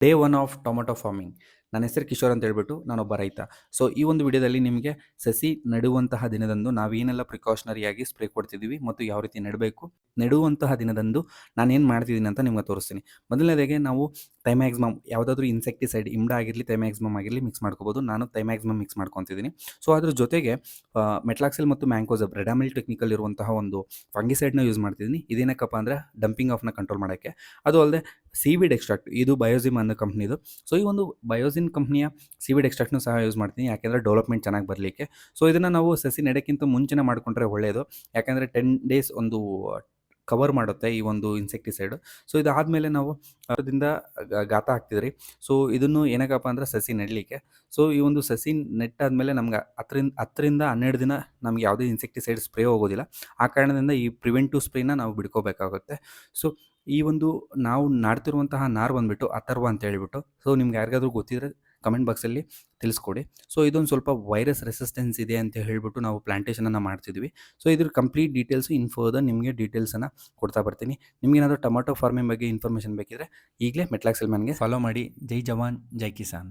Day one of tomato farming. ನನ್ನ ಹೆಸರು ಕಿಶೋರ್ ಅಂತ ಹೇಳ್ಬಿಟ್ಟು ನಾನೊಬ್ಬ ರೈತ. ಸೊ ಈ ಒಂದು ವಿಡಿಯೋದಲ್ಲಿ ನಿಮಗೆ ಸಸಿ ನೆಡುವಂತಹ ದಿನದಂದು ನಾವೇನೆಲ್ಲ ಪ್ರಿಕಾಷನರಿಯಾಗಿ ಸ್ಪ್ರೇ ಕೊಡ್ತಿದ್ದೀವಿ ಮತ್ತು ಯಾವ ರೀತಿ ನೆಡಬೇಕು, ನೆಡುವಂತಹ ದಿನದಂದು ನಾನೇನು ಮಾಡ್ತಿದ್ದೀನಿ ಅಂತ ನಿಮ್ಗೆ ತೋರಿಸ್ತೀನಿ. ಮೊದಲನೇದಾಗಿ ನಾವು ಥೈಮ್ಯಾಕ್ಸಿಮಮ್ ಯಾವುದಾದ್ರೂ ಇನ್ಸೆಕ್ಟಿಸೈಡ್ ಇಮ್ಡಾ ಆಗಿರಲಿ ಥೈಮ್ಯಾಕ್ಸಿಮಮ್ ಆಗಿರಲಿ ಮಿಕ್ಸ್ ಮಾಡ್ಕೋಬೋದು. ನಾನು ಥೈಮ್ಯಾಕ್ಸಿಮಮ್ ಮಿಕ್ಸ್ ಮಾಡ್ಕೊತಿದ್ದೀನಿ. ಸೊ ಅದ್ರ ಜೊತೆಗೆ ಮೆಟ್ಲಾಕ್ಸೆಲ್ ಮತ್ತು ಮ್ಯಾಂಕೋಸಬ್ ರೆಡಾಮಿಲ್ ಟೆಕ್ನಿಕಲ್ ಇರುವಂತಹ ಒಂದು ಫಂಗಿಸೈಡ್ನ ಯೂಸ್ ಮಾಡ್ತಿದ್ದೀನಿ. ಇದೇನಕ್ಕಪ್ಪ ಅಂದರೆ ಡಂಪಿಂಗ್ ಆಫ್ನ ಕಂಟ್ರೋಲ್ ಮಾಡೋಕ್ಕೆ. ಅದು ಅಲ್ಲದೆ ಸೀವಿಡ್ ಎಕ್ಸ್ಟ್ರಾಕ್ಟ್, ಇದು ಬಯೋಸಿಮ್ ಅನ್ನೋ ಕಂಪ್ನಿದು. ಸೊ ಈ ಒಂದು ಬಯೋಸಿನ್ ಕಂಪ್ನಿಯ ಸೀವಿಡ್ ಎಕ್ಸ್ಟ್ರಾಕ್ಟ್ನು ಸಹ ಯೂಸ್ ಮಾಡ್ತೀನಿ, ಯಾಕೆಂದರೆ ಡೆವಲಪ್ಮೆಂಟ್ ಚೆನ್ನಾಗಿ ಬರಲಿಕ್ಕೆ. ಸೊ ಇದನ್ನು ನಾವು ಸಸಿ ನೆಡೋಕ್ಕಿಂತ ಮುಂಚೆನೇ ಮಾಡಿಕೊಂಡ್ರೆ ಒಳ್ಳೆಯದು, ಯಾಕೆಂದರೆ 10 ಡೇಸ್ ಒಂದು ಕವರ್ ಮಾಡುತ್ತೆ ಈ ಒಂದು ಇನ್ಸೆಕ್ಟಿಸೈಡು. ಸೊ ಇದಾದಮೇಲೆ ನಾವು ಅದರಿಂದ ಗಾತ ಹಾಕ್ತಿದ್ರಿ. ಸೊ ಇದನ್ನು ಏನಕ್ಕಪ್ಪ ಅಂದರೆ ಸಸಿ ನೆಡಲಿಕ್ಕೆ. ಸೊ ಈ ಒಂದು ಸಸಿ ನೆಟ್ಟಾದಮೇಲೆ ನಮ್ಗೆ 10ರಿಂದ 12 ದಿನ ನಮ್ಗೆ ಯಾವುದೇ ಇನ್ಸೆಕ್ಟಿಸೈಡ್ ಸ್ಪ್ರೇ ಹೋಗೋದಿಲ್ಲ. ಆ ಕಾರಣದಿಂದ ಈ ಪ್ರಿವೆಂಟಿವ್ ಸ್ಪ್ರೇನ ನಾವು ಬಿಡ್ಕೋಬೇಕಾಗುತ್ತೆ. ಸೊ ಈ ಒಂದು ನಾವು ನಾಡ್ತಿರುವಂತಹ ನಾರು ಬಂದುಬಿಟ್ಟು ಅಥರ್ವ ಅಂತ ಹೇಳಿಬಿಟ್ಟು. ಸೊ ನಿಮ್ಗೆ ಯಾರಿಗಾದ್ರೂ ಗೊತ್ತಿದ್ರೆ ಕಮೆಂಟ್ ಬಾಕ್ಸಲ್ಲಿ ತಿಳಿಸ್ಕೊಡಿ. ಸೊ ಇದೊಂದು ಸ್ವಲ್ಪ ವೈರಸ್ ರೆಸಿಸ್ಟೆನ್ಸ್ ಇದೆ ಅಂತ ಹೇಳಿಬಿಟ್ಟು ನಾವು ಪ್ಲಾಂಟೇಷನನ್ನು ಮಾಡ್ತಿದ್ವಿ. ಸೊ ಇದ್ರ ಕಂಪ್ಲೀಟ್ ಡೀಟೇಲ್ಸು ಇನ್ಫೋದ ನಿಮಗೆ ಡೀಟೇಲ್ಸನ್ನು ಕೊಡ್ತಾ ಬರ್ತೀನಿ. ನಿಮಗೇನಾದರೂ ಟೊಮೊಟೊ ಫಾರ್ಮಿಂಗ್ ಬಗ್ಗೆ ಇನ್ಫಾರ್ಮೇಷನ್ ಬೇಕಿದ್ರೆ ಈಗಲೇ ಮೆಟ್ಲಾಕ್ಸೆಲ್ ಮ್ಯಾನ್ಗೆ ಫಾಲೋ ಮಾಡಿ. ಜೈ ಜವಾನ್ ಜೈ ಕಿಸಾನ್.